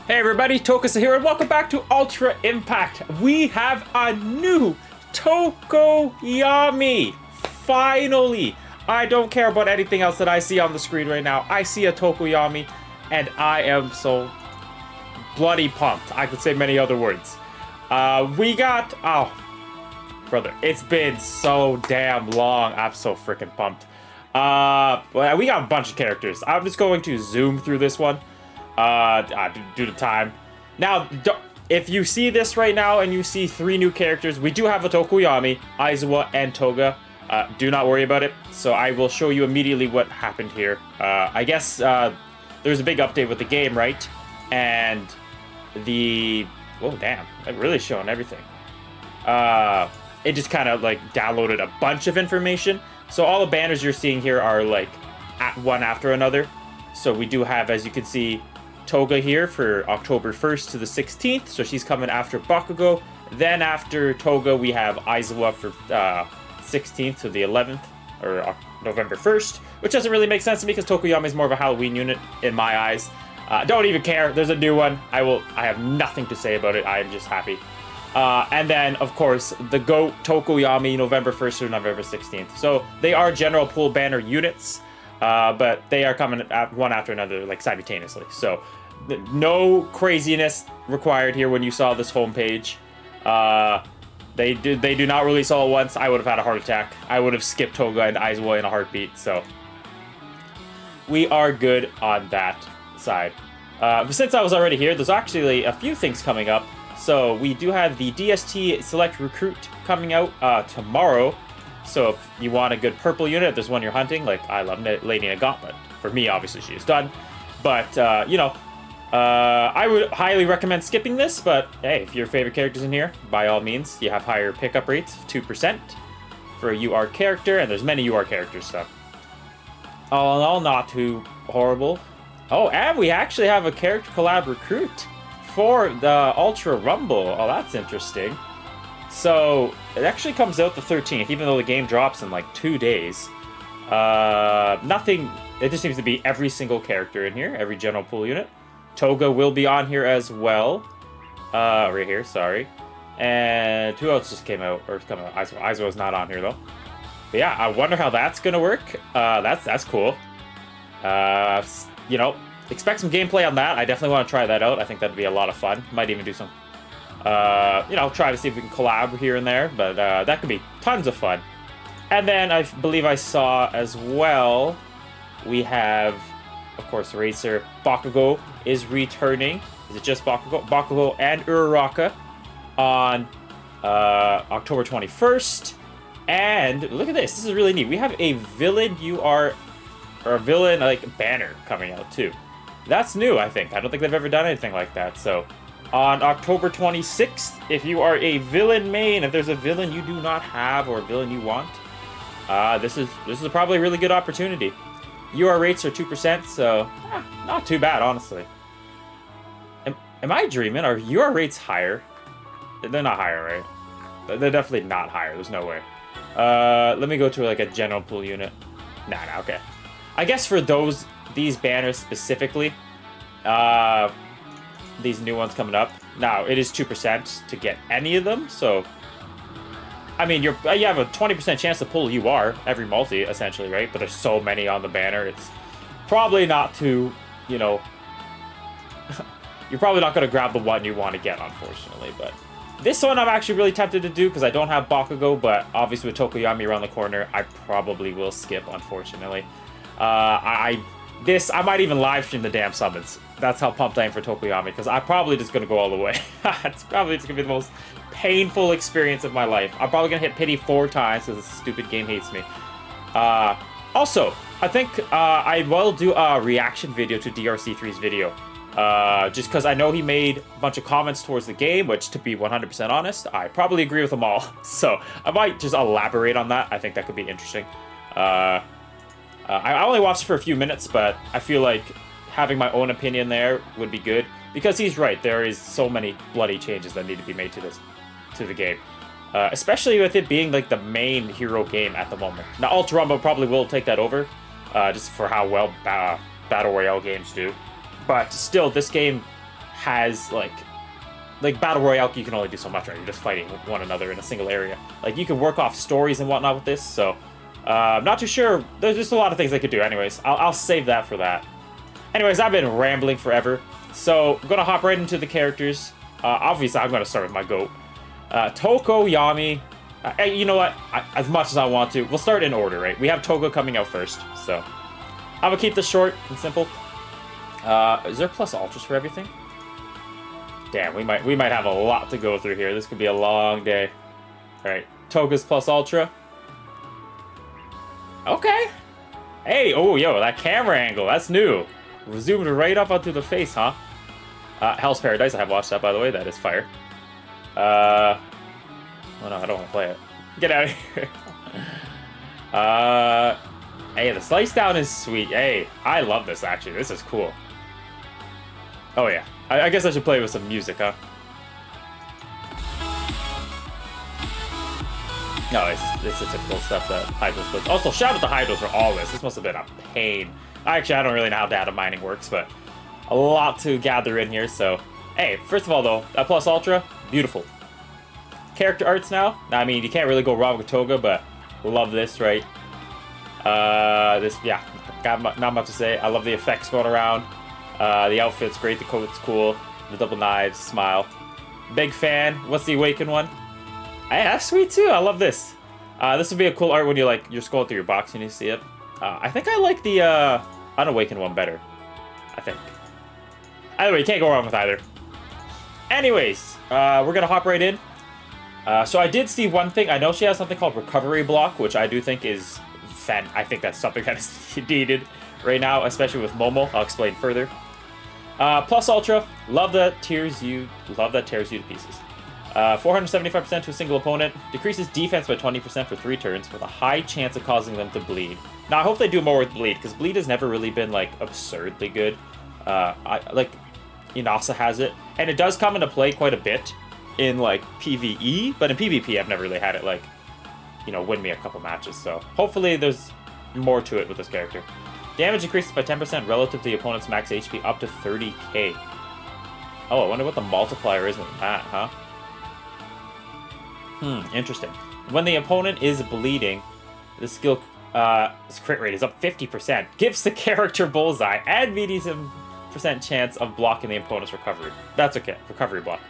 Hey everybody, Toga here, and welcome back to Ultra Impact. We have a new Tokoyami. Finally! I don't care about anything else that I see on the screen right now. I see a Tokoyami, and I am so bloody pumped. I could say many other words. We got... Oh, brother, it's been so damn long. I'm so freaking pumped. We got a bunch of characters. I'm just going to zoom through this one. Due to time. Now, if you see this right now and you see 3 new characters, we do have a Tokoyami, Aizawa, and Toga. Do not worry about it. So I will show you immediately what happened here. I guess there's a big update with the game, right? And the... Oh, damn. It really showing everything. It just kind of, like, downloaded a bunch of information. So all the banners you're seeing here are, like, one after another. So we do have, as you can see, Toga here for October 1st to the 16th. So she's coming after Bakugo. Then after Toga, we have Aizawa for 16th to the 11th, or November 1st, which doesn't really make sense to me because Tokoyami is more of a Halloween unit in my eyes. Don't even care. There's a new one. I have nothing to say about it. I am just happy. And then, of course, the GOAT Tokoyami, November 1st to November 16th. So they are general pool banner units. But they are coming one after another, like, simultaneously. So, no craziness required here when you saw this homepage. They do not release all at once. I would have had a heart attack. I would have skipped Toga and Aizawa in a heartbeat. So, we are good on that side. Since I was already here, there's actually a few things coming up. So, we do have the DST Select Recruit coming out tomorrow. So if you want a good purple unit, if there's one you're hunting, like I love Lady in a Gauntlet. For me, obviously, she is done. But, I would highly recommend skipping this. But, hey, if your favorite character's in here, by all means, you have higher pickup rates, 2% for a UR character. And there's many UR characters, so all in all, not too horrible. Oh, and we actually have a character collab recruit for the Ultra Rumble. Oh, that's interesting. So, it actually comes out the 13th, even though the game drops in, like, 2 days. Nothing... It just seems to be every single character in here, every general pool unit. Toga will be on here as well. Right here, sorry. And who else just came out? Or is coming out? Aizawa's not on here, though. But yeah, I wonder how that's gonna work. That's cool. Expect some gameplay on that. I definitely want to try that out. I think that'd be a lot of fun. Might even do some... try to see if we can collab here and there, but that could be tons of fun. And then I believe I saw as well, we have, of course, Racer. Bakugo is returning. Is it just Bakugo? Bakugo and Uraraka on October 21st. And look at this. This is really neat. We have a villain villain like banner coming out too. That's new, I think. I don't think they've ever done anything like that. So on October 26th, if you are a villain main, if there's a villain you do not have or a villain you want, this is probably a really good opportunity. UR rates are 2%, so not too bad, honestly. Am I dreaming? Are UR rates higher? They're not higher, right? They're definitely not higher. There's no way. Let me go to like a general pool unit. Nah, okay. I guess for these banners specifically, these new ones coming up. Now, it is 2% to get any of them, so... I mean, you have a 20% chance to pull UR every multi, essentially, right? But there's so many on the banner, it's probably not too, you're probably not going to grab the one you want to get, unfortunately, but... This one I'm actually really tempted to do, because I don't have Bakugo, but obviously with Tokoyami around the corner, I probably will skip, unfortunately. I might even live stream the damn summons. That's how pumped I am for Tokoyami, because I'm probably just going to go all the way. It's probably just going to be the most painful experience of my life. I'm probably going to hit pity 4 times, because this stupid game hates me. Also, I think I will do a reaction video to DRC3's video. Just because I know he made a bunch of comments towards the game, which, to be 100% honest, I probably agree with them all. So, I might just elaborate on that. I think that could be interesting. I only watched it for a few minutes, but I feel like having my own opinion there would be good. Because he's right, there is so many bloody changes that need to be made to the game. Especially with it being like the main hero game at the moment. Now, Ultra Rumble probably will take that over, just for how well Battle Royale games do. But still, this game has like Battle Royale, you can only do so much, right? You're just fighting one another in a single area. Like, you can work off stories and whatnot with this, so I'm not too sure. There's just a lot of things they could do. Anyways, I'll save that for that. Anyways, I've been rambling forever, so I'm gonna hop right into the characters. Obviously, I'm gonna start with my GOAT. Tokoyami. You know what? As much as I want to, we'll start in order, right? We have Toga coming out first, so I'm gonna keep this short and simple. Is there plus ultras for everything? Damn, we might have a lot to go through here. This could be a long day. All right, Toga's plus ultra. Okay. Hey, oh, yo, that camera angle, that's new. Zoomed right up onto the face, huh? Hell's Paradise, I have watched that, by the way. That is fire. Oh no, I don't want to play it. Get out of here. Hey, the slice down is sweet. Hey, I love this, actually. This is cool. Oh, yeah. I guess I should play with some music, huh? No, it's the typical stuff that Hydros puts. Also, shout out to Hydros for all this. This must have been a pain. Actually, I don't really know how data mining works, but a lot to gather in here, so... Hey, first of all, though, that plus ultra, beautiful. Character arts now. I mean, you can't really go wrong with Toga, but love this, right? This, yeah, not much to say. I love the effects going around. The outfit's great, the coat's cool, the double knives, smile. Big fan. What's the Awaken one? Hey, that's sweet too. I love this. This would be a cool art when you're scrolling through your box and you see it. I think I like the Unawakened one better. I think. Either way, you can't go wrong with either. Anyways, we're gonna hop right in. So I did see one thing. I know she has something called Recovery Block, which I do think is I think that's something that is needed right now, especially with Momo. I'll explain further. Plus Ultra, love that tears you to pieces. 475% to a single opponent, decreases defense by 20% for 3 turns, with a high chance of causing them to bleed. Now I hope they do more with bleed, because bleed has never really been like absurdly good. Inasa has it, and it does come into play quite a bit in like PvE, but in PvP I've never really had it like, win me a couple matches. So hopefully there's more to it with this character. Damage increases by 10% relative to the opponent's max HP up to 30k. Oh, I wonder what the multiplier is in that, huh? Interesting. When the opponent is bleeding, the skill crit rate is up 50%. Gives the character bullseye and medium percent chance of blocking the opponent's recovery. That's okay. Recovery block.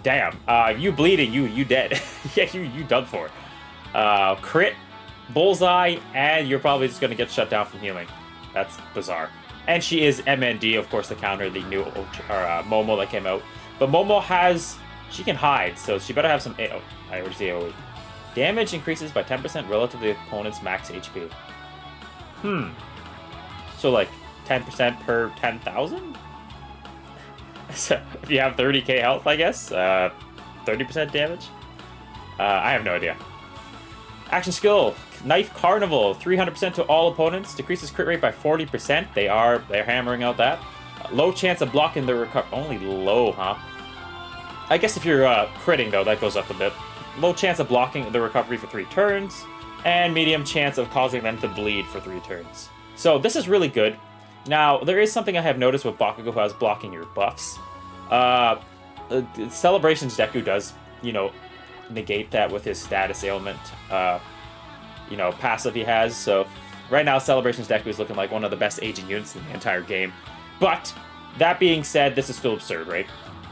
Damn. You bleeding, you dead. Yeah, you done for. Crit, bullseye, and you're probably just gonna get shut down from healing. That's bizarre. And she is MND, of course, to counter the new Momo that came out. But Momo she can hide, so she better have some I already see AoE. Damage increases by 10% relative to the opponent's max HP. So like 10% per 10,000? So if you have 30k health, I guess, 30% damage? I have no idea. Action skill, Knife Carnival, 300% to all opponents, decreases crit rate by 40%. They're hammering out that. Low chance of blocking the recovery. Only low, huh? I guess if you're critting, though, that goes up a bit. Low chance of blocking the recovery for 3 turns, and medium chance of causing them to bleed for 3 turns. So this is really good. Now, there is something I have noticed with Bakugo who has blocking your buffs. Celebrations Deku does, negate that with his status ailment, passive he has. So right now, Celebrations Deku is looking like one of the best aging units in the entire game. But that being said, this is still absurd, right?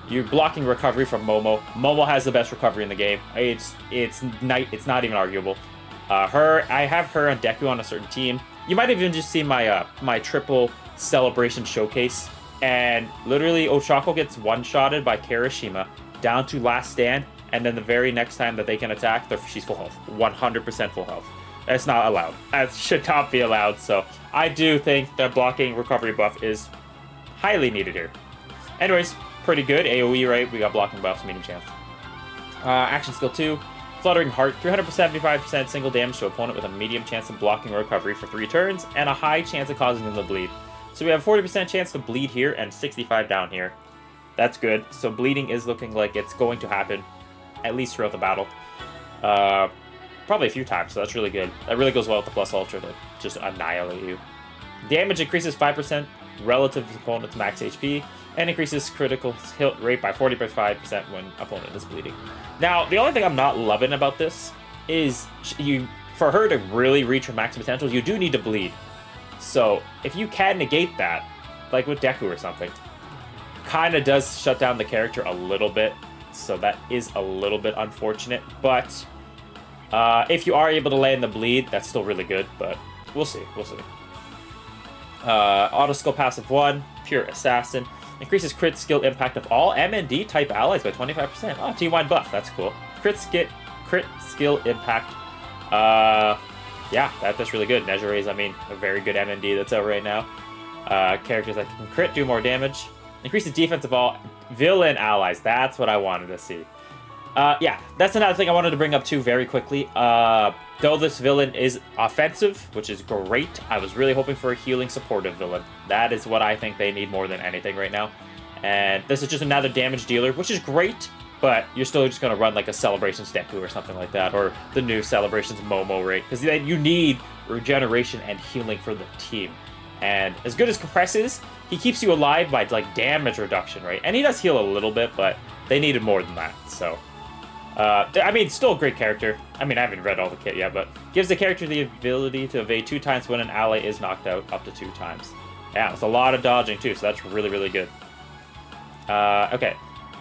You're blocking recovery from Momo. Momo has the best recovery in the game. It's not even arguable. I have her on Deku on a certain team. You might even just see my my triple celebration showcase, and literally Ochako gets one-shotted by Kirishima down to last stand, and then the very next time that they can attack, she's full health, 100% full health. That's not allowed. That should not be allowed. So I do think that blocking recovery buff is highly needed here. Anyways, pretty good. AoE, right? We got blocking buffs, medium chance. Action skill 2. Fluttering Heart, 375% single damage to opponent with a medium chance of blocking recovery for 3 turns, and a high chance of causing them to bleed. So we have 40% chance to bleed here, and 65 down here. That's good. So bleeding is looking like it's going to happen, at least throughout the battle. Probably a few times, so that's really good. That really goes well with the Plus Ultra to just annihilate you. Damage increases 5% relative to opponent's max HP, and increases critical hit rate by 45% when opponent is bleeding. Now, the only thing I'm not loving about this is for her to really reach her max potential, you do need to bleed. So if you can negate that, like with Deku or something, kind of does shut down the character a little bit. So that is a little bit unfortunate. But if you are able to land the bleed, that's still really good. But we'll see. We'll see. Auto skill passive 1, Pure Assassin. Increases crit skill impact of all M&D type allies by 25%. Oh, team-wide buff. That's cool. Crit skill impact. Yeah, that's really good. Nezure's, I mean, a very good M&D that's out right now. Characters that can crit, do more damage. Increases defense of all villain allies. That's what I wanted to see. Yeah, that's another thing I wanted to bring up too very quickly. Though this villain is offensive, which is great, I was really hoping for a healing supportive villain. That is what I think they need more than anything right now. And this is just another damage dealer, which is great, but you're still just going to run like a Celebrations Deku or something like that, or the new Celebrations Momo, right? Because you need regeneration and healing for the team. And as good as Compress is, he keeps you alive by like damage reduction, right? And he does heal a little bit, but they needed more than that, so... I mean, still a great character. I mean, I haven't read all the kit yet, but gives the character the ability to evade 2 times when an ally is knocked out, up to 2 times. Yeah, it's a lot of dodging too, so that's really, really good. Okay.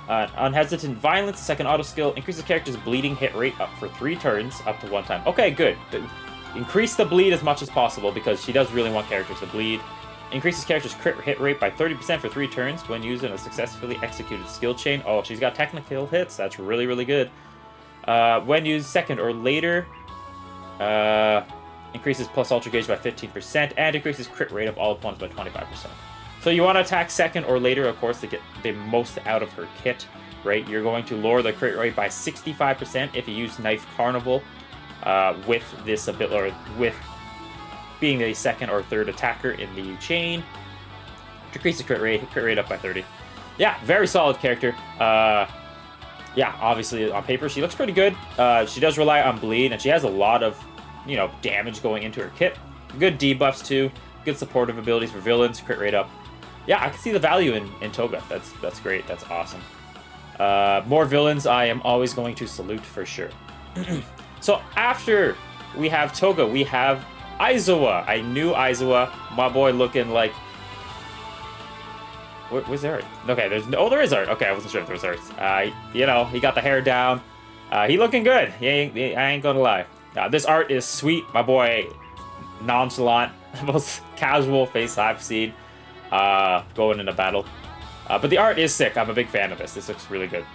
Unhesitant Violence, the second auto skill, increases the character's bleeding hit rate up for 3 turns, up to 1 time. Okay, good. Increase the bleed as much as possible, because she does really want characters to bleed. Increases character's crit hit rate by 30% for 3 turns when using a successfully executed skill chain. Oh, she's got technical hits. That's really, really good. When used second or later, increases plus ultra gauge by 15% and increases crit rate of all opponents by 25%. So you want to attack second or later, of course, to get the most out of her kit, right? You're going to lower the crit rate by 65% if you use Knife Carnival with this ability, or with being the second or third attacker in the chain. Decrease the crit rate up by 30. Yeah, very solid character. Yeah, obviously on paper she looks pretty good. She does rely on bleed, and she has a lot of, you know, damage going into her kit. Good debuffs too. Good supportive abilities for villains. Crit rate up. Yeah, I can see the value in Toga. That's great. That's awesome. More villains I am always going to salute for sure. So after we have Toga, we have Aizawa. I knew Aizawa. My boy looking like... Where's the art? Okay, there is art. Okay, I wasn't sure if there was art. You know, he got the hair down. He looking good. I ain't gonna lie. This art is sweet. My boy, nonchalant, most casual face I've seen going into battle. But the art is sick. I'm a big fan of this. This looks really good.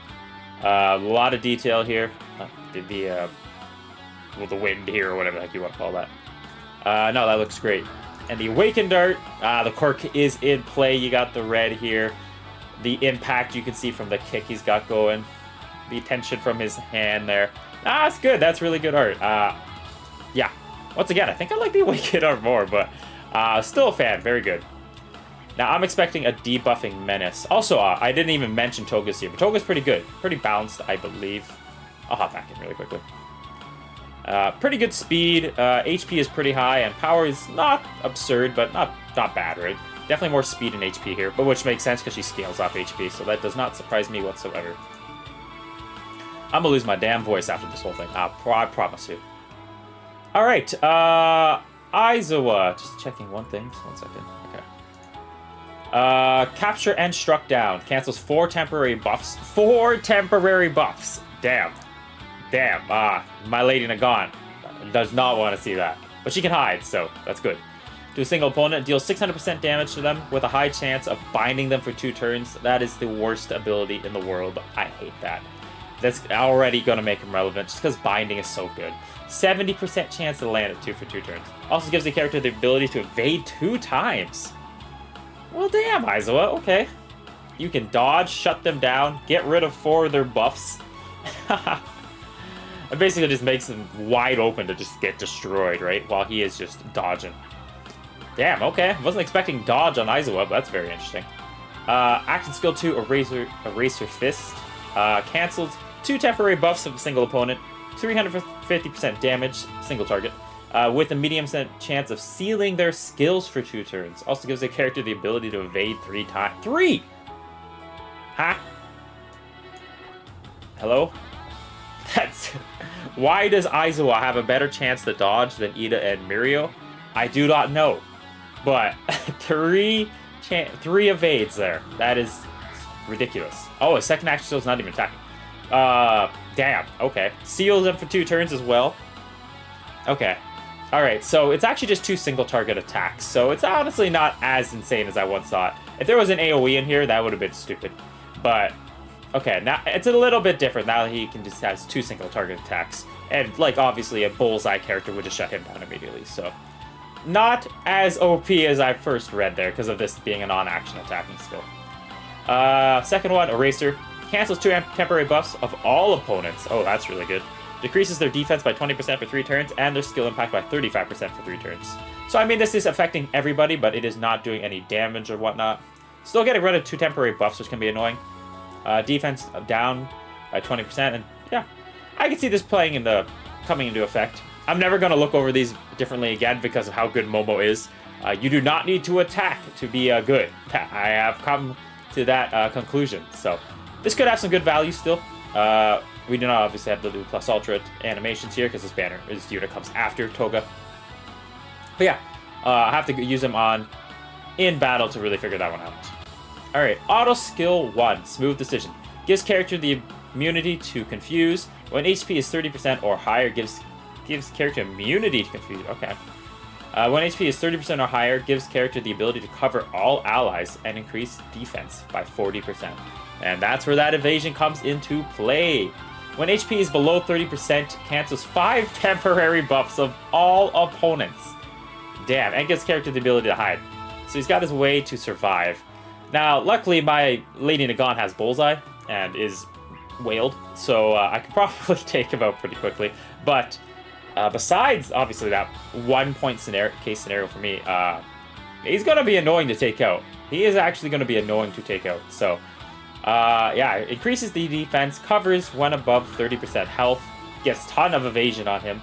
A lot of detail here. Well, the wind here, or whatever the heck you want to call that. No, that looks great. And the Awakened art, the quirk is in play. You got the red here. The impact you can see from the kick he's got going. The tension from his hand there. That's good. That's really good art. Yeah. Once again, I think I like the Awakened art more, but still a fan. Very good. Now, I'm expecting a debuffing Menace. Also, I didn't even mention Toga's here, but Toga's pretty good. Pretty balanced, I believe. I'll hop back in really quickly. Pretty good speed, HP is pretty high, and power is not absurd, but not bad, right? Definitely more speed and HP here, but which makes sense because she scales off HP, so that does not surprise me whatsoever. I'm gonna lose my damn voice after this whole thing, I promise you. Alright, Aizawa. Just checking one thing, just 1 second. Okay. Capture and Struck Down. Cancels 4 temporary buffs. 4 temporary buffs! Damn. Damn, my lady Nagan does not want to see that. But she can hide, so that's good. To a single opponent, deals 600% damage to them with a high chance of binding them for 2 turns. That is the worst ability in the world. I hate that. That's already going to make him relevant just because binding is so good. 70% chance to land it for 2 turns. Also gives the character the ability to evade 2 times. Well, damn, Aizawa, okay. You can dodge, shut them down, get rid of 4 of their buffs. It basically just makes him wide open to just get destroyed, right? While he is just dodging. Damn, okay. Wasn't expecting dodge on Aizawa, but that's very interesting. Action Skill 2, Eraser Fist. Cancels 2 temporary buffs of a single opponent. 350% damage, single target. with a medium chance of sealing their skills for 2 turns. Also gives a character the ability to evade 3 times. 3! Huh? Hello? That's... Why does Aizawa have a better chance to dodge than Ida and Mirio? I do not know. But 3 evades there. That is ridiculous. Oh, his second action still is not even attacking. Damn. Okay. Seals them for 2 turns as well. Okay. Alright, so it's actually just 2 single target attacks. So it's honestly not as insane as I once thought. If there was an AoE in here, that would have been stupid. But... okay, now it's a little bit different now that he can just has 2 single target attacks. And, like, obviously a bullseye character would just shut him down immediately, so... not as OP as I first read there, because of this being a non-action attacking skill. Second one, Eraser. Cancels 2 temporary buffs of all opponents. Oh, that's really good. Decreases their defense by 20% for 3 turns, and their skill impact by 35% for 3 turns. So, I mean, this is affecting everybody, but it is not doing any damage or whatnot. Still getting rid of 2 temporary buffs, which can be annoying. Defense down by 20%, and yeah, I can see this coming into effect. I'm never going to look over these differently again because of how good Momo is. You do not need to attack to be good. I have come to that conclusion. So this could have some good value still. We do not obviously have to do plus ultra animations here because this unit comes after Toga. But yeah, I have to use him in battle to really figure that one out. Alright, Auto Skill 1, Smooth Decision. Gives character the immunity to confuse. When HP is 30% or higher, gives character immunity to confuse. Okay. When HP is 30% or higher, gives character the ability to cover all allies and increase defense by 40%. And that's where that evasion comes into play. When HP is below 30%, cancels 5 temporary buffs of all opponents. Damn, and gives character the ability to hide. So he's got his way to survive. Now, luckily, my Lady Nagan has Bullseye and is whaled, so I could probably take him out pretty quickly. But besides, obviously, that 1-point case scenario for me, he's going to be annoying to take out. He is actually going to be annoying to take out. So, yeah, increases the defense, covers when above 30% health, gets a ton of evasion on him.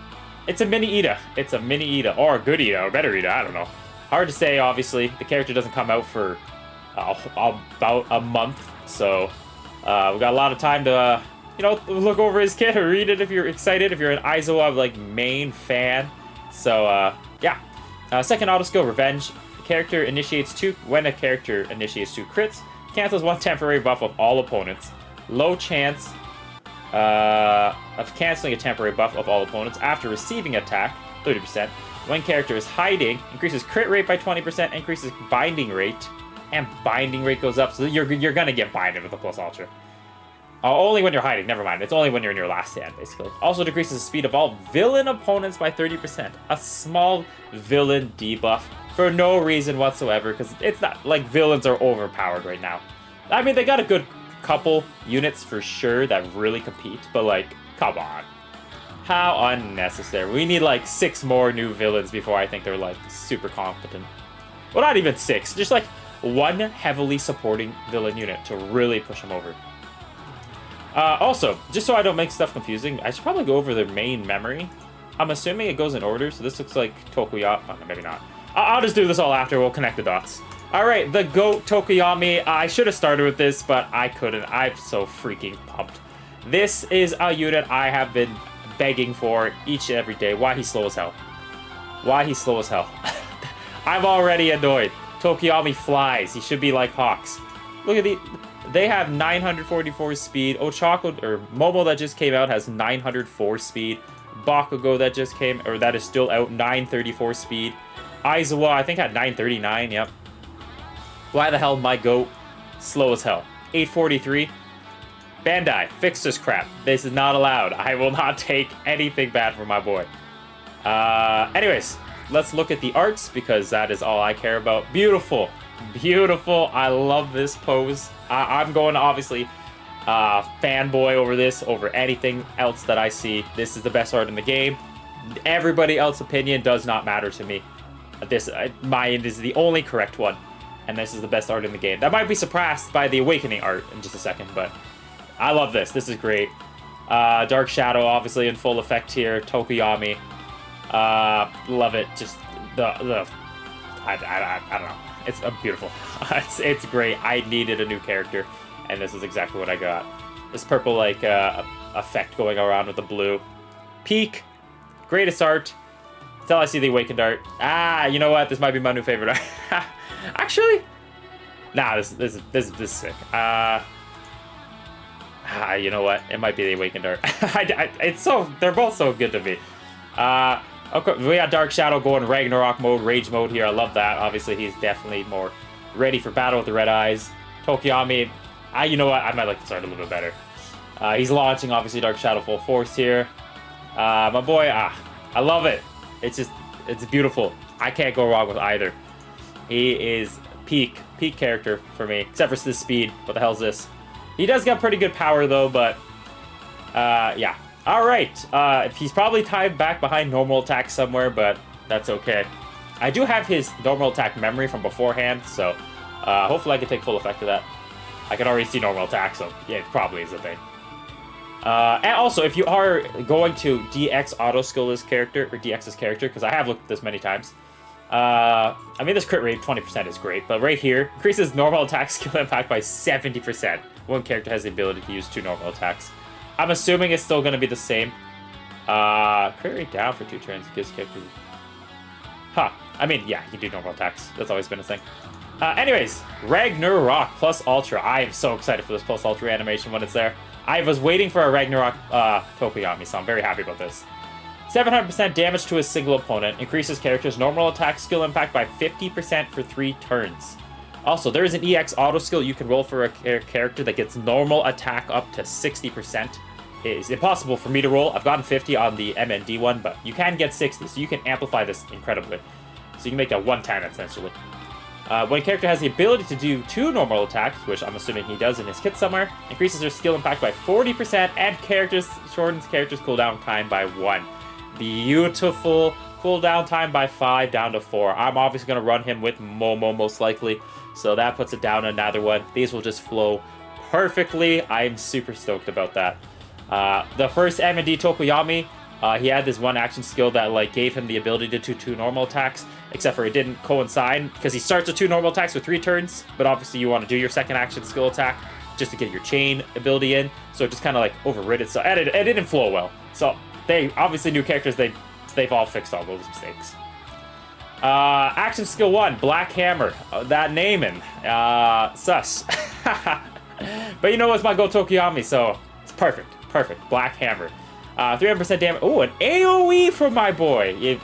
It's a mini Ida. It's a mini Ida, or a good Ida, or better Ida, I don't know. Hard to say, obviously. The character doesn't come out for... about a month, so we got a lot of time to look over his kit or read it if you're excited, if you're an Aizawa like main fan. So yeah, second auto skill, Revenge. When a character initiates 2 crits, cancels 1 temporary buff of all opponents. Low chance of canceling a temporary buff of all opponents after receiving attack, 30%. When character is hiding, increases crit rate by 20%, increases binding rate. And binding rate goes up, so you're gonna get binded with a plus ultra. Only when you're hiding, never mind. It's only when you're in your last stand, basically. Also decreases the speed of all villain opponents by 30%. A small villain debuff for no reason whatsoever, because it's not like villains are overpowered right now. I mean, they got a good couple units for sure that really compete, but like, come on. How unnecessary. We need like 6 more new villains before I think they're like super competent. Well, not even 6, just like 1 heavily supporting villain unit to really push them over. Also, just so I don't make stuff confusing, I should probably go over their main memory. I'm assuming it goes in order, so this looks like Tokoyami. Oh, no, maybe not. I'll just do this all after. We'll connect the dots. Alright, the GOAT Tokoyami. I should have started with this, but I couldn't. I'm so freaking pumped. This is a unit I have been begging for each and every day. Why he's slow as hell? Why he's slow as hell? I'm already annoyed. Tokoyami flies. He should be like Hawks. Look at they have 944 speed. Ochako, or Momo that just came out has 904 speed. Bakugo that is still out, 934 speed. Aizawa, I think, had 939, yep. Why the hell my GOAT slow as hell? 843. Bandai, fix this crap. This is not allowed. I will not take anything bad from my boy. Anyways, let's look at the arts, because that is all I care about. Beautiful. Beautiful. I love this pose. I'm going to obviously fanboy over this, over anything else that I see. This is the best art in the game. Everybody else's opinion does not matter to me. This is the only correct one, and this is the best art in the game. That might be surpassed by the Awakening art in just a second, but I love this. This is great. Dark Shadow, obviously, in full effect here. Tokoyami. Love it. Just I don't know. It's beautiful. It's great. I needed a new character, and this is exactly what I got. This purple like effect going around with the blue. Peak, greatest art. Until I see the awakened art. Ah, you know what? This might be my new favorite art. Actually, nah. This is sick. You know what? It might be the awakened art. They're both so good to me. Okay, we got Dark Shadow going Ragnarok mode, Rage mode here. I love that. Obviously, he's definitely more ready for battle with the red eyes. Tokoyami, you know what? I might like this art a little bit better. He's launching, obviously, Dark Shadow full force here. My boy, I love it. It's beautiful. I can't go wrong with either. He is peak character for me, except for this speed. What the hell is this? He does got pretty good power, though, but, yeah. All right, he's probably tied back behind normal attack somewhere, but that's okay. I do have his normal attack memory from beforehand, so hopefully I can take full effect of that. I can already see normal attack, so yeah, it probably is a thing. And also, if you are going to DX auto skill this character, or DX's character, because I have looked at this many times, I mean, this crit rate, 20% is great, but right here, increases normal attack skill impact by 70%. One character has the ability to use 2 normal attacks. I'm assuming it's still going to be the same. Crit rate down for 2 turns gives characters... Huh. I mean, yeah, you do normal attacks. That's always been a thing. Anyways, Ragnarok plus Ultra. I am so excited for this plus Ultra animation when it's there. I was waiting for a Ragnarok Tokoyami, so I'm very happy about this. 700% damage to a single opponent. Increases character's normal attack skill impact by 50% for 3 turns. Also, there is an EX auto skill you can roll for a character that gets normal attack up to 60%. It is impossible for me to roll. I've gotten 50 on the MND one, but you can get 60, so you can amplify this incredibly. So you can make that 110, essentially. When a character has the ability to do 2 normal attacks, which I'm assuming he does in his kit somewhere, increases their skill impact by 40%, and shortens character's cooldown time by 1. Beautiful. Cooldown time by 5 down to 4. I'm obviously going to run him with Momo most likely, so that puts it down another one. These will just flow perfectly. I'm super stoked about that. The first M&D Tokoyami, he had this one action skill that like gave him the ability to do 2 normal attacks, except for it didn't coincide because he starts with 2 normal attacks with 3 turns, but obviously you want to do your second action skill attack just to get your chain ability in, so it just kind of like overrid it. So it didn't flow well. So they obviously new characters, they've all fixed all those mistakes. Action skill 1, Black Hammer. That naming, sus. But you know what's my go Tokoyami, so it's perfect. Black Hammer. 300% damage. Oh, an AoE from my boy.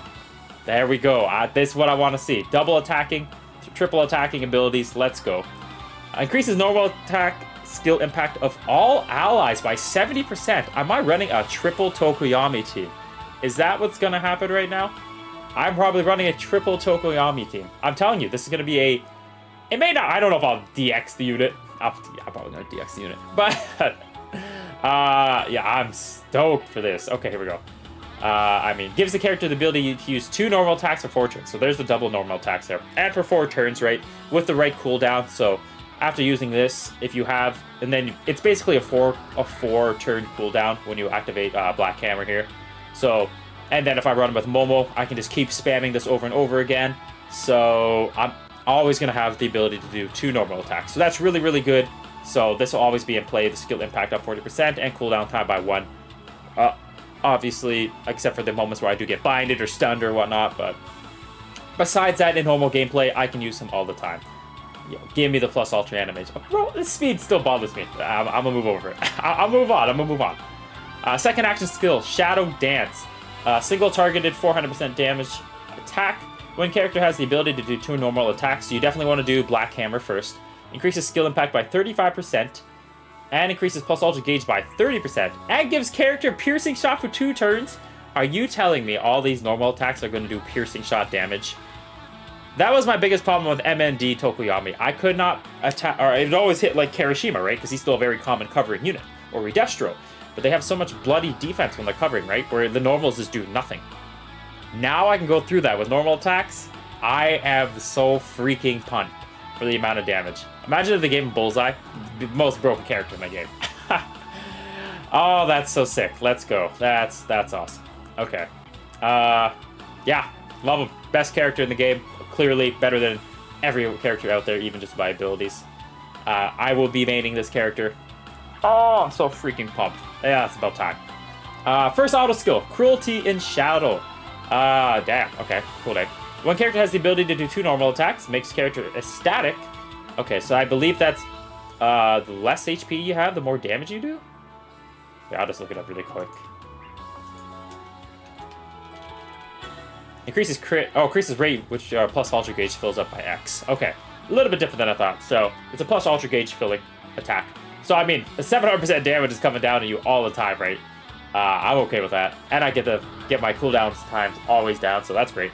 There we go. This is what I want to see. Double attacking, triple attacking abilities. Let's go. Increases normal attack skill impact of all allies by 70%. Am I running a triple Tokoyami team? Is that what's going to happen right now? I'm probably running a triple Tokoyami team. I'm telling you, this is going to be a... It may not... I don't know if I'll DX the unit. I'm probably going to DX the unit. But... yeah, I'm stoked for this. Okay, here we go. I mean, gives the character the ability to use 2 normal attacks for 4 turns. So there's the double normal attacks there. And for 4 turns, right? With the right cooldown. So after using this, if you have... And then it's basically a 4-turn cooldown when you activate Black Hammer here. So... And then if I run with Momo, I can just keep spamming this over and over again. So I'm always going to have the ability to do 2 normal attacks. So that's really, really good. So this will always be in play. The skill impact up 40% and cooldown time by 1. Obviously, except for the moments where I do get binded or stunned or whatnot. But besides that, in normal gameplay, I can use him all the time. Yo, give me the plus ultra animation. Oh, bro, the speed still bothers me. I'm going to move over it. I'll move on. Second action skill, Shadow Dance. Single targeted 400% damage attack. When character has the ability to do 2 normal attacks, so you definitely want to do Black Hammer first. Increases skill impact by 35%, and increases plus ultra gauge by 30%, and gives character piercing shot for 2 turns. Are you telling me all these normal attacks are going to do piercing shot damage? That was my biggest problem with MND Tokoyami. I could not attack, or it always hit like Kirishima, right? Because he's still a very common covering unit, or Redestro. But they have so much bloody defense when they're covering, right? Where the normals just do nothing. Now I can go through that with normal attacks. I am so freaking pumped for the amount of damage. Imagine if they gave him Bullseye. The most broken character in my game. Oh, that's so sick. Let's go. That's awesome. Okay. Yeah, love him. Best character in the game. Clearly better than every character out there, even just by abilities. I will be maining this character. Oh, I'm so freaking pumped. Yeah, it's about time. First auto skill, Cruelty in Shadow. Damn. Okay, cool name. One character has the ability to do 2 normal attacks, makes character ecstatic. Okay, so I believe that's the less HP you have, the more damage you do? Yeah, I'll just look it up really quick. Increases rate, which plus ultra gauge fills up by X. Okay, a little bit different than I thought. So it's a plus ultra gauge filling attack. So I mean, the 700% damage is coming down to you all the time, right? I'm okay with that, and I get to get my cooldowns times always down, so that's great.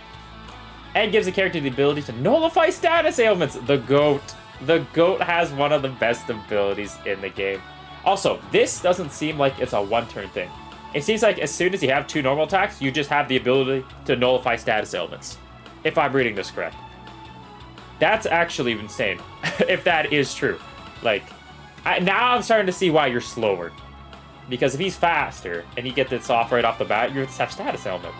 And gives the character the ability to nullify status ailments. The GOAT has one of the best abilities in the game. Also, this doesn't seem like it's a one-turn thing. It seems like as soon as you have 2 normal attacks, you just have the ability to nullify status ailments. If I'm reading this correct. That's actually insane, if that is true. Like, now I'm starting to see why you're slower. Because if he's faster, and you get this off right off the bat, you're have status ailment.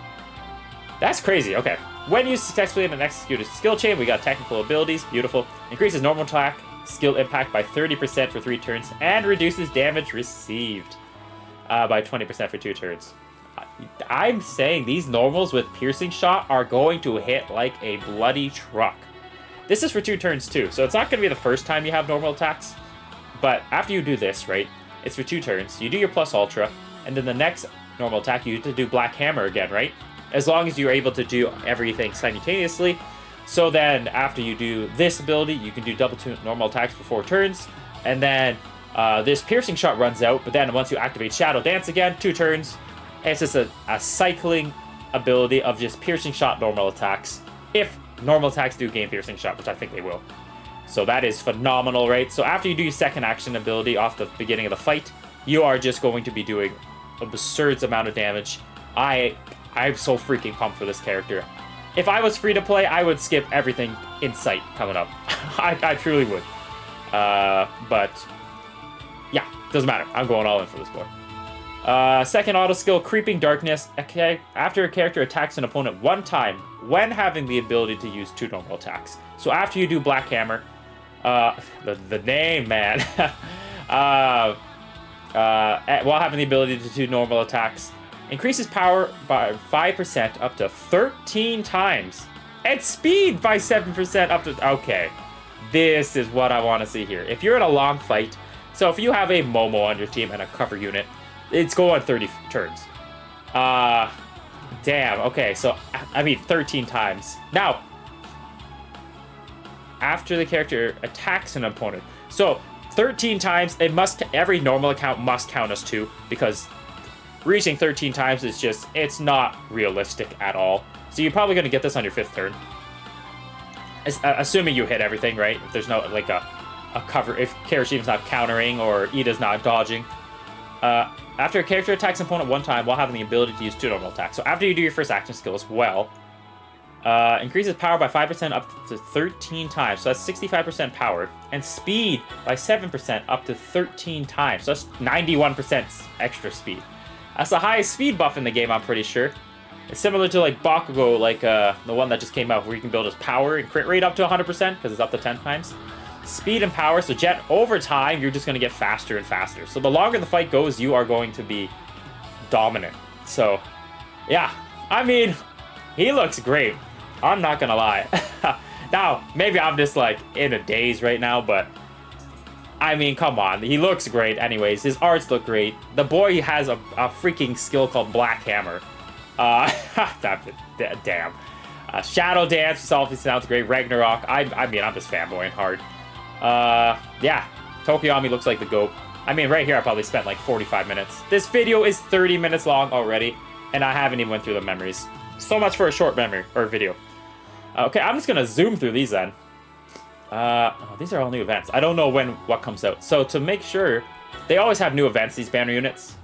That's crazy, okay. When you successfully execute a skill chain, we got technical abilities, beautiful. Increases normal attack, skill impact by 30% for 3 turns, and reduces damage received by 20% for 2 turns. I'm saying these normals with piercing shot are going to hit like a bloody truck. This is for 2 turns too, so it's not going to be the first time you have normal attacks. But after you do this, right, it's for 2 turns. You do your plus ultra, and then the next normal attack you have to do Black Hammer again, right? As long as you're able to do everything simultaneously. So then after you do this ability, you can do double 2 normal attacks for 4 turns. And then this piercing shot runs out, but then once you activate Shadow Dance again, 2 turns. And it's just a cycling ability of just piercing shot normal attacks. If normal attacks do gain piercing shot, which I think they will. So that is phenomenal, right? So after you do your second action ability off the beginning of the fight, you are just going to be doing an absurd amount of damage. I'm so freaking pumped for this character. If I was free to play, I would skip everything in sight coming up. I truly would. But yeah, doesn't matter. I'm going all in for this boy. Second auto skill, Creeping Darkness. Okay, after a character attacks an opponent 1 time, when having the ability to use 2 normal attacks. So after you do Black Hammer, the name, man. While having the ability to do normal attacks, increases power by 5% up to 13 times. And speed by 7% up to... Okay. This is what I want to see here. If you're in a long fight, so if you have a Momo on your team and a cover unit, it's going 30 turns. Damn. Okay, so, I mean, 13 times. Now, after the character attacks an opponent. So, 13 times, every normal account must count as 2, because reaching 13 times is just, it's not realistic at all. So you're probably going to get this on your 5th turn. Assuming you hit everything, right? If there's no, like, a cover, if Kirishina's not countering or Ida's not dodging. After a character attacks an opponent 1 time while having the ability to use 2 normal attacks. So after you do your first action skill as well, increases power by 5% up to 13 times. So that's 65% power. And speed by 7% up to 13 times. So that's 91% extra speed. That's the highest speed buff in the game, I'm pretty sure. It's similar to like Bakugo, like the one that just came out, where you can build his power and crit rate up to 100% because it's up to 10 times. Speed and power, so Jet, over time, you're just going to get faster and faster. So the longer the fight goes, you are going to be dominant. So, yeah. I mean, he looks great. I'm not going to lie. Now, maybe I'm just like in a daze right now, but I mean, come on. He looks great anyways. His arts look great. The boy has a freaking skill called Black Hammer. Damn. Shadow Dance, this obviously sounds great. Ragnarok. I mean, I'm just fanboying hard. Yeah. Tokoyami looks like the GOAT. I mean, right here I probably spent like 45 minutes. This video is 30 minutes long already, and I haven't even went through the memories. So much for a short memory, or video. Okay, I'm just gonna zoom through these then. Oh, these are all new events. I don't know what comes out. So to make sure, they always have new events, these banner units.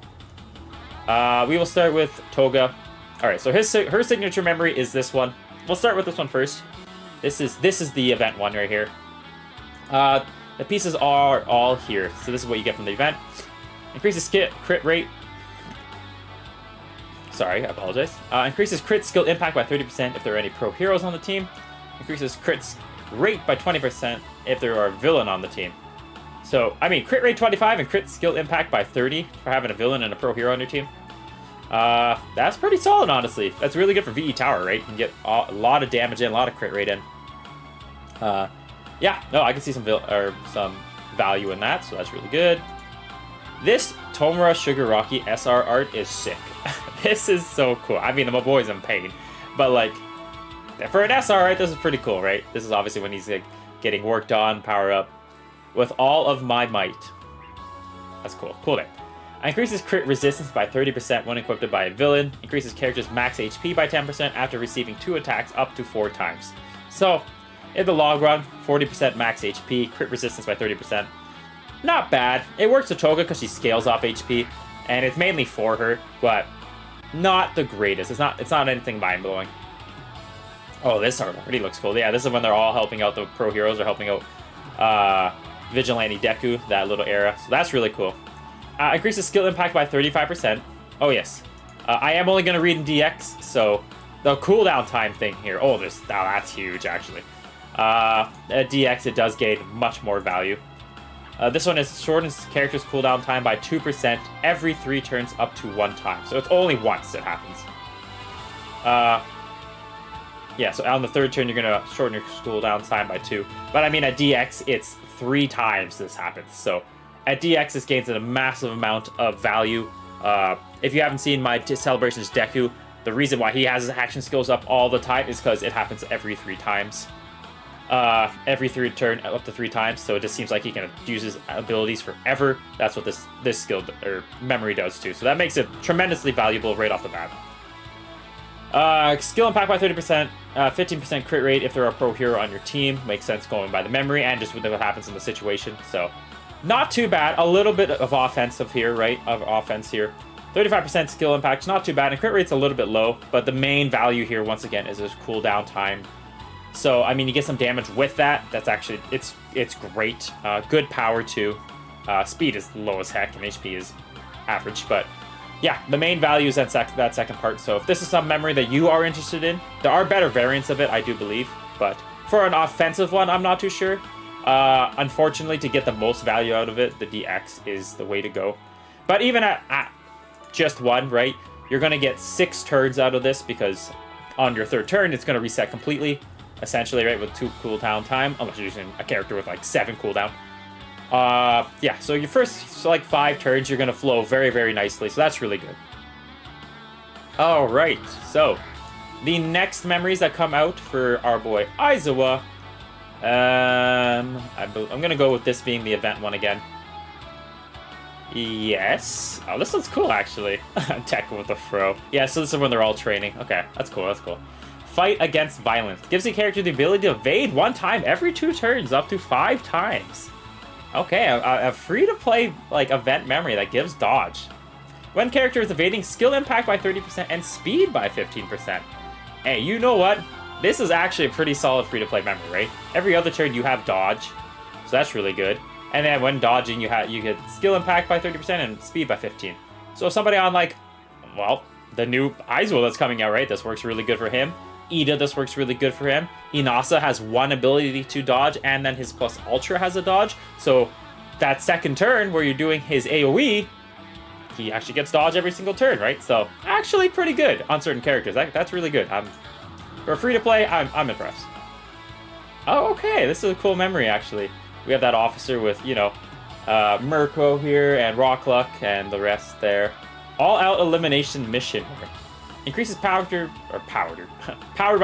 We will start with Toga. Alright, so her signature memory is this one. We'll start with this one first. This is the event one right here. The pieces are all here. So this is what you get from the event. Increases crit rate. Sorry, I apologize. Increases crit skill impact by 30% if there are any pro heroes on the team. Increases crit rate by 20% if there are a villain on the team. So, I mean, crit rate 25 and crit skill impact by 30 for having a villain and a pro hero on your team. That's pretty solid, honestly. That's really good for VE Tower, right? You can get a lot of damage in, a lot of crit rate in. Yeah, no, I can see some value in that, so that's really good. This Tomura Shigaraki SR art is sick. This is so cool. I mean, my boy's in pain, but like, for an SR art, this is pretty cool, right? This is obviously when he's like getting worked on, power up. With all of my might. That's cool. Cool name. Increases crit resistance by 30% when equipped by a villain. Increases character's max HP by 10% after receiving 2 attacks up to 4 times. So, in the long run, 40% max HP, crit resistance by 30%. Not bad. It works with Toga because she scales off HP, and it's mainly for her, but not the greatest. It's not anything mind-blowing. Oh, this art already looks cool. Yeah, this is when they're all helping out the pro heroes or helping out Vigilante Deku, that little era. So that's really cool. Increases skill impact by 35%. Oh, yes. I am only going to read in DX, so the cooldown time thing here. Oh, that's huge, actually. At DX, it does gain much more value. This one is shortens character's cooldown time by 2% every 3 turns up to 1 time. So it's only once it happens. Yeah, so on the 3rd turn, you're going to shorten your cooldown time by 2. But I mean, at DX, it's 3 times this happens. So at DX, this gains a massive amount of value. If you haven't seen my Celebrations Deku, the reason why he has his action skills up all the time is because it happens every 3 times. Every 3rd turn, up to 3 times. So it just seems like he can use his abilities forever. That's what this skill or memory does too. So that makes it tremendously valuable right off the bat. Skill impact by 30%, 15% crit rate if there are a pro hero on your team. Makes sense going by the memory and just what happens in the situation. So, not too bad. A little bit of offensive here, right? Of offense here. 35% skill impact, not too bad. And crit rate's a little bit low, but the main value here, once again, is his cooldown time. So, I mean, you get some damage with that. That's actually, it's great. Good power, too. Speed is low as heck, and HP is average, but yeah, the main value is that second part. So if this is some memory that you are interested in, there are better variants of it, I do believe. But for an offensive one, I'm not too sure. Unfortunately, to get the most value out of it, the DX is the way to go. But even at just 1, right, you're going to get 6 turns out of this because on your 3rd turn, it's going to reset completely, essentially, right, with 2 cooldown time, unless you're using a character with like 7 cooldown. Yeah, so your first, like, 5 turns, you're gonna flow very, very nicely, so that's really good. Alright, so, the next memories that come out for our boy Aizawa, I'm gonna go with this being the event one again. Yes. Oh, this one's cool, actually. Tech with the fro. Yeah, so this is when they're all training. Okay, that's cool, that's cool. Fight against violence. Gives the character the ability to evade 1 time every 2 turns, up to 5 times. Okay, a free-to-play like event memory that gives dodge. When character is evading, skill impact by 30% and speed by 15%. Hey, you know what? This is actually a pretty solid free-to-play memory, right? Every other turn you have dodge, so that's really good. And then when dodging, you get skill impact by 30% and speed by 15. So if somebody on like, well, the new Aizawa that's coming out, right? This works really good for him. Ida, this works really good for him. Inasa has 1 ability to dodge, and then his plus ultra has a dodge. So that 2nd turn where you're doing his AoE, he actually gets dodge every single turn, right? So actually pretty good on certain characters. That's really good. For free to play, I'm impressed. Oh, okay, this is a cool memory actually. We have that officer with, you know, Mirko here and Rockluck and the rest there. All-out elimination mission here. Increases powered by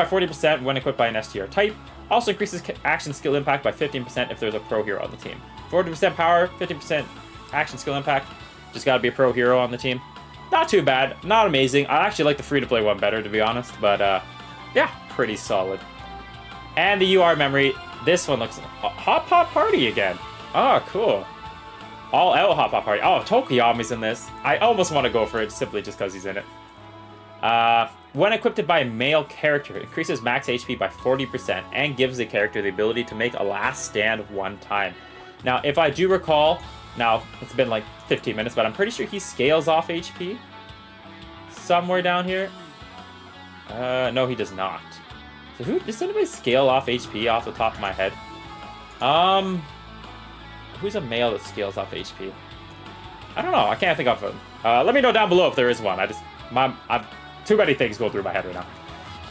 40% when equipped by an STR type. Also increases action skill impact by 15% if there's a pro hero on the team. 40% power, 50% action skill impact. Just gotta be a pro hero on the team. Not too bad, not amazing. I actually like the free-to-play one better, to be honest, but yeah, pretty solid. And the UR memory, this one looks Hot Pot Party again. Oh, cool. All out Hot Pot Party. Oh, Tokoyami's in this. I almost want to go for it simply just because he's in it. When equipped by a male character, increases max HP by 40% and gives the character the ability to make a last stand 1 time. Now, if I do recall, now it's been like 15 minutes, but I'm pretty sure he scales off HP. somewhere down here. No, he does not. So does anybody scale off HP off the top of my head? Who's a male that scales off HP? I don't know. I can't think of him. Let me know down below if there is one. Too many things go through my head right now.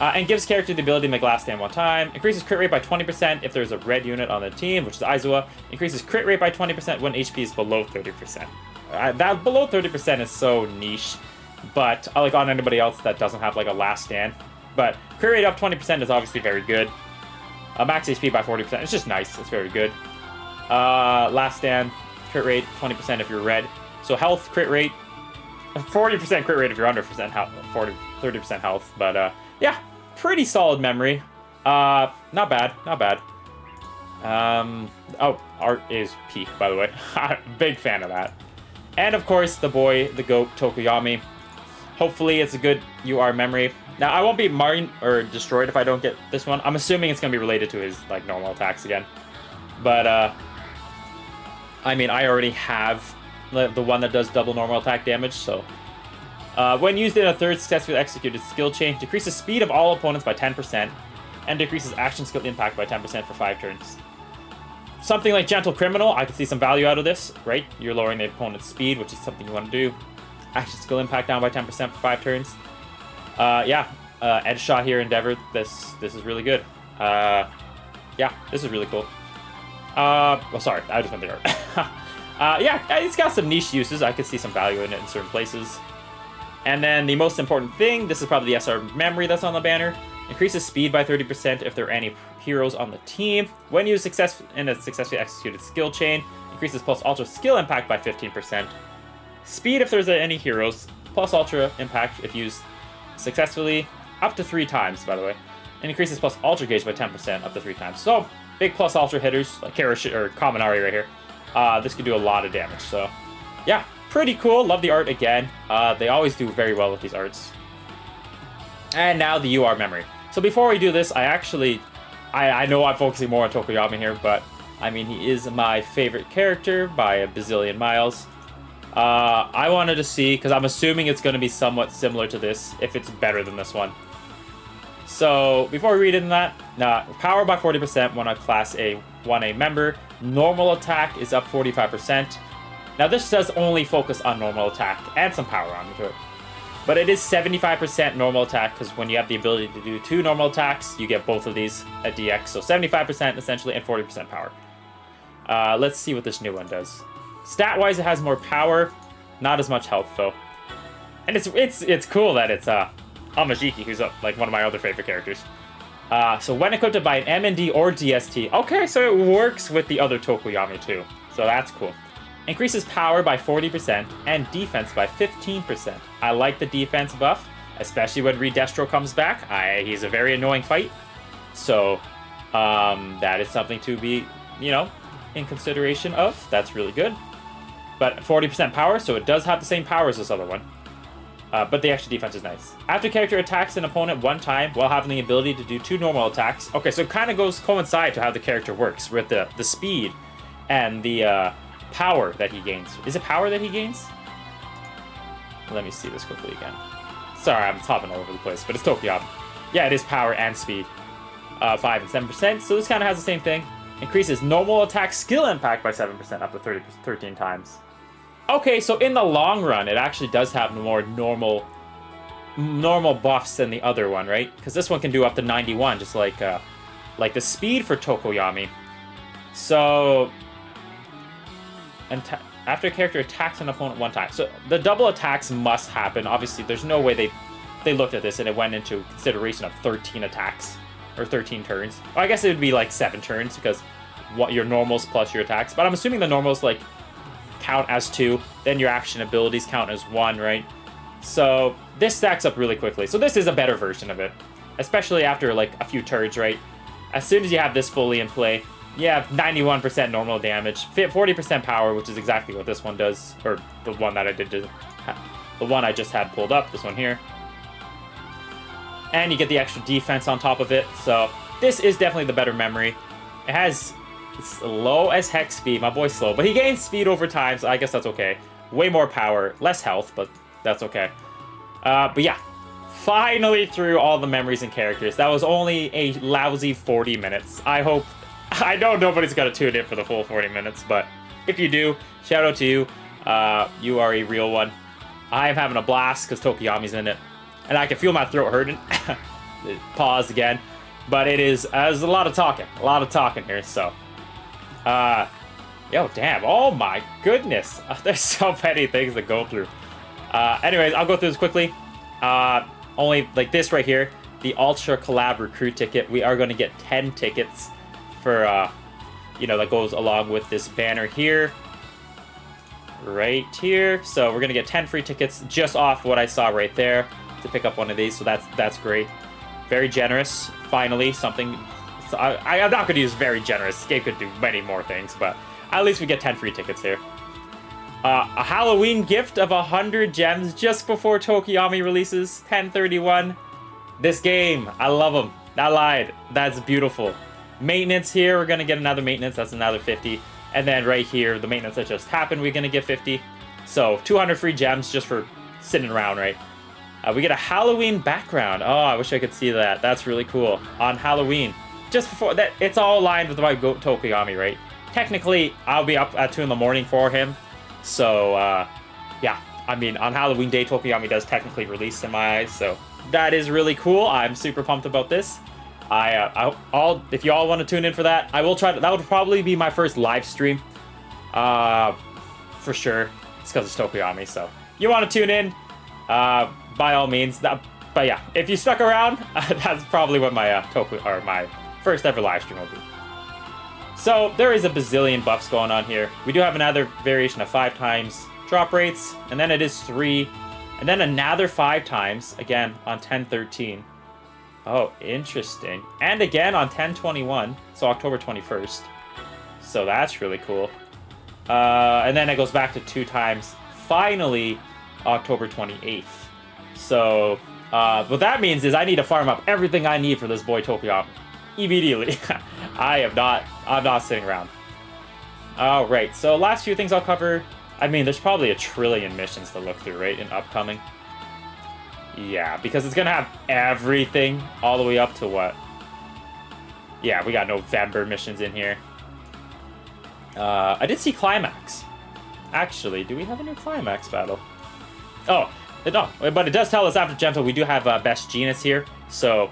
And gives character the ability to make last stand one time. Increases crit rate by 20% if there's a red unit on the team, which is Aizawa. Increases crit rate by 20% when HP is below 30%. That below 30% is so niche, but like on anybody else that doesn't have like a last stand. But crit rate up 20% is obviously very good. Max HP by 40%. It's just nice. It's very good. Last stand, crit rate 20% if you're red. So health, crit rate, 40% crit rate if you're under % health, 30% health. But yeah, pretty solid memory. Not bad, not bad. Oh, art is peak, by the way. Big fan of that. And of course, the boy, the goat, Tokoyami. Hopefully it's a good UR memory. Now, I won't be marred or destroyed if I don't get this one. I'm assuming it's going to be related to his like normal attacks again. But, I mean, I already have the one that does double normal attack damage, so... when used in a third successfully executed skill chain, decreases speed of all opponents by 10%, and decreases action skill impact by 10% for 5 turns. Something like Gentle Criminal, I could see some value out of this, right? You're lowering the opponent's speed, which is something you want to do. Action skill impact down by 10% for 5 turns. Yeah, Edge Shot here, Endeavor, this is really good. Yeah, this is really cool. Oh, sorry, I just went there. Yeah, it's got some niche uses. I could see some value in it in certain places. And then the most important thing, this is probably the SR memory that's on the banner. Increases speed by 30% if there are any heroes on the team. When used in a successfully executed skill chain, increases plus ultra skill impact by 15%. Speed if there's any heroes, plus ultra impact if used successfully, up to 3 times, by the way. And increases plus ultra gauge by 10% up to 3 times. So, big plus ultra hitters, like Karashi or Kaminari right here. This could do a lot of damage, so yeah. Pretty cool. Love the art again. They always do very well with these arts. And now the UR memory. So before we do this, I know I'm focusing more on Tokoyami here, but I mean, he is my favorite character by a bazillion miles. I wanted to see, because I'm assuming it's going to be somewhat similar to this, if it's better than this one. So before we read into that, power by 40% when a Class A 1A member. Normal attack is up 45%. Now, this does only focus on normal attack and some power onto it. But it is 75% normal attack, because when you have the ability to do 2 normal attacks, you get both of these at DX. So 75% essentially and 40% power. Let's see what this new one does. Stat-wise, it has more power, not as much health, though. And it's cool that it's Amajiki, who's like one of my other favorite characters. So when equipped by an MND or DST. Okay, so it works with the other Tokoyami, too. So that's cool. Increases power by 40% and defense by 15%. I like the defense buff, especially when Redestro comes back. He's a very annoying fight. So, that is something to be, in consideration of. That's really good. But 40% power, so it does have the same power as this other one. But the extra defense is nice. After character attacks an opponent 1 time while having the ability to do 2 normal attacks. Okay, so it kind of coincide to how the character works with the speed and the power that he gains. Is it power that he gains? Let me see this quickly again. Sorry, I'm hopping all over the place, but it's Tokoyami. Yeah, it is power and speed. 5 and 7%, so this kind of has the same thing. Increases normal attack skill impact by 7% up to 13 times. Okay, so in the long run, it actually does have more normal buffs than the other one, right? Because this one can do up to 91, just like the speed for Tokoyami. So, and after a character attacks an opponent 1 time. So the double attacks must happen. Obviously, there's no way they looked at this and it went into consideration of 13 attacks or 13 turns. Well, I guess it would be like 7 turns because what your normals plus your attacks. But I'm assuming the normals like count as 2, then your action abilities count as 1, right? So this stacks up really quickly. So this is a better version of it, especially after like a few turns, right? As soon as you have this fully in play, you have 91% normal damage, 40% power, which is exactly what this one does, or the one that the one I just had pulled up, this one here. And you get the extra defense on top of it, so this is definitely the better memory. It's low as heck speed, my boy's slow, but he gains speed over time, so I guess that's okay. Way more power, less health, but that's okay. But yeah, finally through all the memories and characters. That was only a lousy 40 minutes. I know nobody's gonna tune in for the full 40 minutes, but if you do, shout out to you. You are a real one. I am having a blast because Tokoyami's in it, and I can feel my throat hurting. Pause again, but there's a lot of talking here. So, yo, damn! Oh my goodness, there's so many things to go through. Anyways, I'll go through this quickly. Only like this right here, the Ultra Collab Recruit ticket. We are going to get 10 tickets for, that goes along with this banner here. Right here. So we're going to get 10 free tickets just off what I saw right there to pick up one of these. So that's great. Very generous. Finally, something. So I'm not going to use very generous. This game could do many more things, but at least we get 10 free tickets here. A Halloween gift of 100 gems just before Tokoyami releases, 10/31. This game, I love them. I lied. That's beautiful. Maintenance here, we're going to get another maintenance. That's another 50. And then right here, the maintenance that just happened, we're going to get 50. So 200 free gems just for sitting around, right? We get a Halloween background. Oh, I wish I could see that. That's really cool. On Halloween. Just before that, it's all aligned with my Tokoyami, right? Technically, I'll be up at 2 in the morning for him. So, yeah, I mean, on Halloween day, Tokoyami does technically release in my eyes, so that is really cool. I'm super pumped about this. If you all want to tune in for that, I will try to. That would probably be my first live stream, for sure. It's because it's Tokoyami, so you want to tune in, by all means. But yeah, if you stuck around, that's probably what my my first ever live stream will be. So, there is a bazillion buffs going on here. We do have another variation of 5 times drop rates, and then it is 3, and then another 5 times, again, on 10/13. Oh, interesting. And again on 10/21, so October 21st. So that's really cool. And then it goes back to 2 times, finally, October 28th. So, what that means is I need to farm up everything I need for this boy Tokoyami. Immediately. I'm not sitting around. Alright, so last few things I'll cover. I mean, there's probably a trillion missions to look through, right, in upcoming. Yeah, because it's gonna have everything all the way up to what? Yeah, we got November missions in here. I did see Climax. Actually, do we have a new Climax battle? Oh, no, but it does tell us after Gentle we do have Best Genus here, so...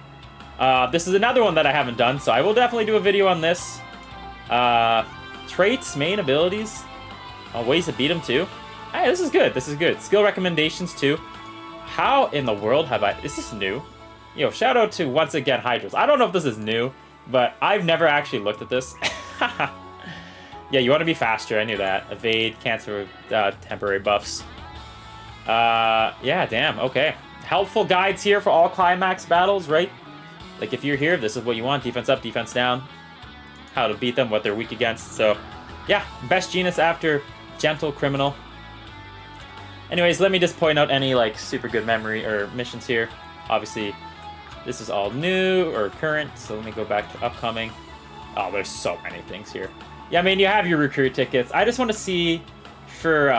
this is another one that I haven't done, so I will definitely do a video on this. Traits, main abilities, ways to beat them too. Hey, this is good. This is good. Skill recommendations too. How in the world have I? Is this new? Yo, shout out to once again Hydros. I don't know if this is new, but I've never actually looked at this. Yeah, you want to be faster. I knew that. Evade, cancel temporary buffs. Yeah, damn. Okay. Helpful guides here for all climax battles, right? Like, if you're here, this is what you want. Defense up, defense down. How to beat them, what they're weak against. So, yeah. Best genus after Gentle, Criminal. Anyways, let me just point out any, like, super good memory or missions here. Obviously, this is all new or current. So, let me go back to upcoming. Oh, there's so many things here. Yeah, I mean, you have your recruit tickets. I just want to see for,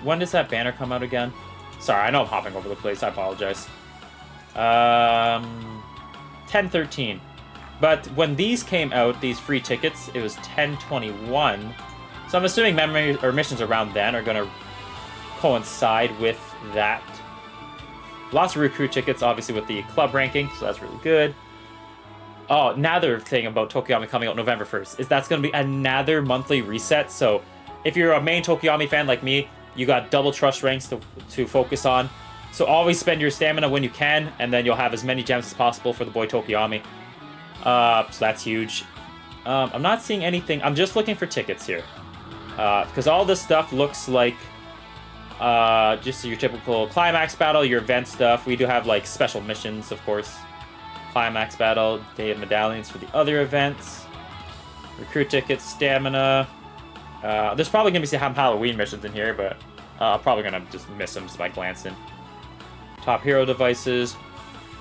when does that banner come out again? Sorry, I know I'm hopping over the place. I apologize. 10/13. But when these came out, these free tickets, it was 10/21. So I'm assuming memory or missions around then are going to coincide with that. Lots of recruit tickets, obviously, with the club ranking, so that's really good. Oh, another thing about Tokoyami coming out November 1st is that's going to be another monthly reset. So if you're a main Tokoyami fan like me, you got double trust ranks to focus on. So always spend your stamina when you can, and then you'll have as many gems as possible for the boy Tokoyami. So that's huge. I'm not seeing anything. I'm just looking for tickets here. Because all this stuff looks like just your typical climax battle, your event stuff. We do have like special missions, of course. Climax battle, day of medallions for the other events. Recruit tickets, stamina. There's probably going to be some Halloween missions in here, but I'm probably going to just miss them just by glancing. Top hero devices.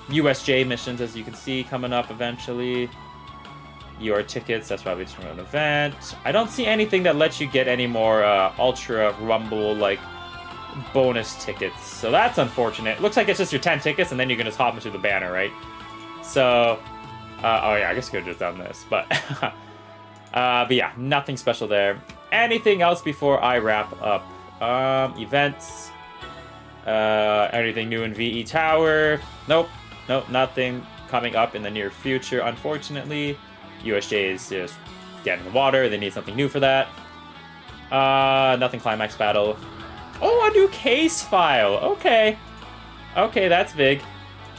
USJ missions, as you can see, coming up eventually. Your tickets, that's probably just from an event. I don't see anything that lets you get any more Ultra Rumble, like bonus tickets. So that's unfortunate. Looks like it's just your 10 tickets, and then you can just hop into the banner, right? So, oh yeah, I guess you could have just done this. But, but yeah, nothing special there. Anything else before I wrap up? Events. Anything new in VE Tower? Nope. Nope, nothing coming up in the near future, unfortunately. USJ is just getting in the water. They need something new for that. Nothing Climax Battle. Oh, a new case file. Okay. Okay, that's big.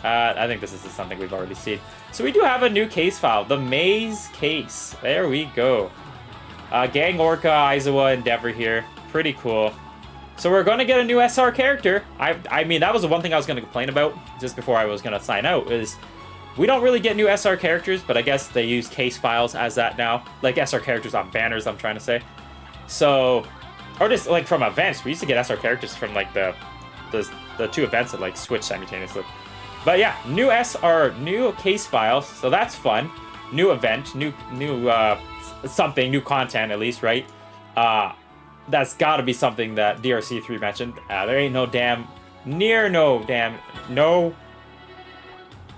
I think this is something we've already seen. So we do have a new case file. The Maze case. There we go. Gang Orca, Aizawa, Endeavor here. Pretty cool. So we're going to get a new SR character. I mean, that was the one thing I was going to complain about just before I was going to sign out, is we don't really get new SR characters, but I guess they use case files as that now. Like SR characters on banners, I'm trying to say. So, or just like from events, we used to get SR characters from like the two events that like switch simultaneously. But yeah, new SR, new case file, so that's fun. New event, new something, new content at least, right? That's got to be something that DRC3 mentioned. There ain't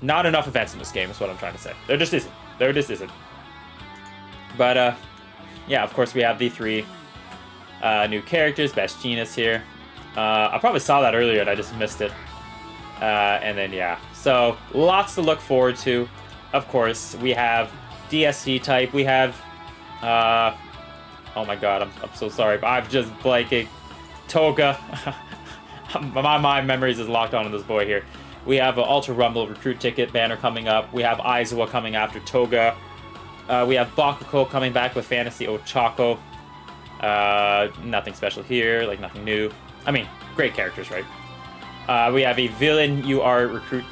not enough events in this game, is what I'm trying to say. There just isn't. There just isn't. But, yeah, of course we have the 3 new characters. Best Genus here. I probably saw that earlier and I just missed it. And then, yeah. So, lots to look forward to. Of course, we have DSC type. We have... oh my god, I'm so sorry, but I'm just blanking. Toga. my memories is locked onto this boy here. We have an Ultra Rumble recruit ticket banner coming up. We have Aizawa coming after Toga. We have Bakuko coming back with Fantasy Ochako. Nothing special here, like nothing new. I mean, great characters, right? We have a Villain UR recruit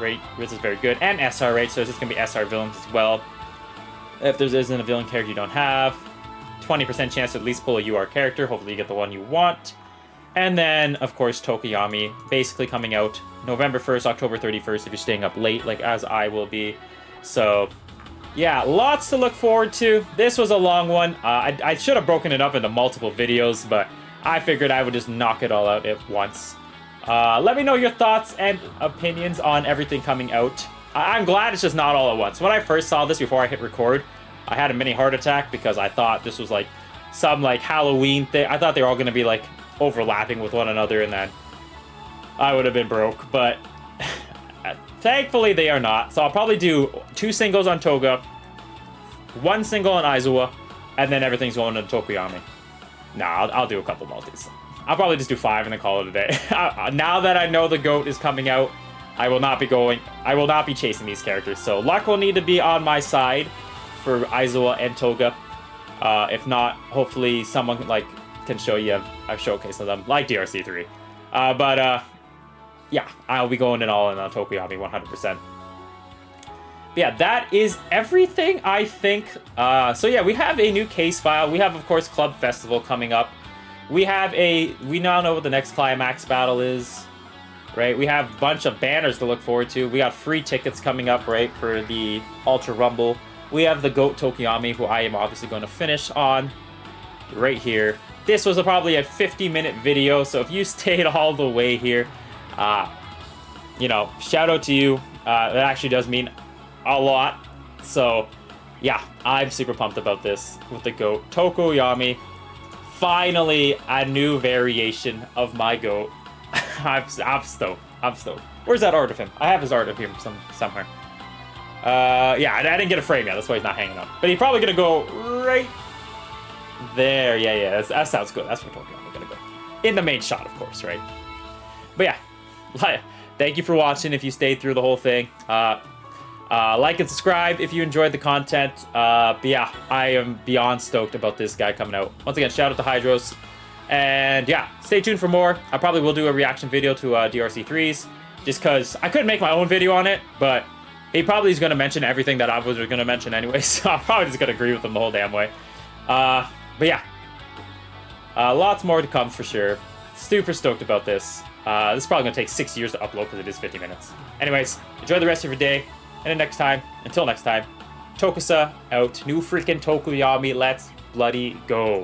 rate, which is very good, and SR rate, so it's just going to be SR villains as well. If there isn't a villain character you don't have, 20% chance to at least pull a UR character. Hopefully you get the one you want. And then, of course, Tokoyami, basically coming out November 1st, October 31st, if you're staying up late, like as I will be. So, yeah, lots to look forward to. This was a long one. I should have broken it up into multiple videos, but I figured I would just knock it all out at once. Let me know your thoughts and opinions on everything coming out. I'm glad it's just not all at once. When I first saw this before I hit record, I had a mini heart attack because I thought this was like some like Halloween thing. I thought they were all going to be like overlapping with one another, and then I would have been broke. But thankfully they are not. So I'll probably do 2 singles on Toga, 1 single on Aizawa, and then everything's going to Tokoyami. Nah, I'll do a couple multis. I'll probably just do 5 and then call it a day. Now that I know the GOAT is coming out, I will not be chasing these characters. So luck will need to be on my side for Aizawa and Toga. If not, hopefully someone like can show you a showcase of them, like DRC3. Yeah, I'll be going in all in on Tokoyami 100%. But yeah, that is everything, I think. So yeah, we have a new case file. We have, of course, Club Festival coming up. We now know what the next Climax Battle is, right? We have a bunch of banners to look forward to. We got free tickets coming up, right, for the Ultra Rumble. We have the GOAT Tokoyami, who I am obviously going to finish on right here. This was probably a 50-minute video, so if you stayed all the way here, you know, shout out to you. That actually does mean a lot. So, yeah, I'm super pumped about this with the GOAT Tokoyami. Finally, a new variation of my GOAT. I'm stoked. I'm stoked. Where's that art of him? I have his art of him somewhere. Yeah, I didn't get a frame yet. That's why he's not hanging up. But he's probably going to go right there. Yeah. That sounds good. That's where Tokoyami's going to go. In the main shot, of course, right? But yeah, thank you for watching if you stayed through the whole thing. Like and subscribe if you enjoyed the content. But yeah, I am beyond stoked about this guy coming out. Once again, shout out to Hydros. And yeah, stay tuned for more. I probably will do a reaction video to DRC3's, just because I couldn't make my own video on it, but he probably is going to mention everything that I was going to mention anyway, so I'm probably just going to agree with him the whole damn way. But yeah, lots more to come for sure. Super stoked about this. This is probably going to take 6 years to upload because it is 50 minutes. Anyways, enjoy the rest of your day. And until next time, Tokusa out. New freaking Tokoyami. Let's bloody go.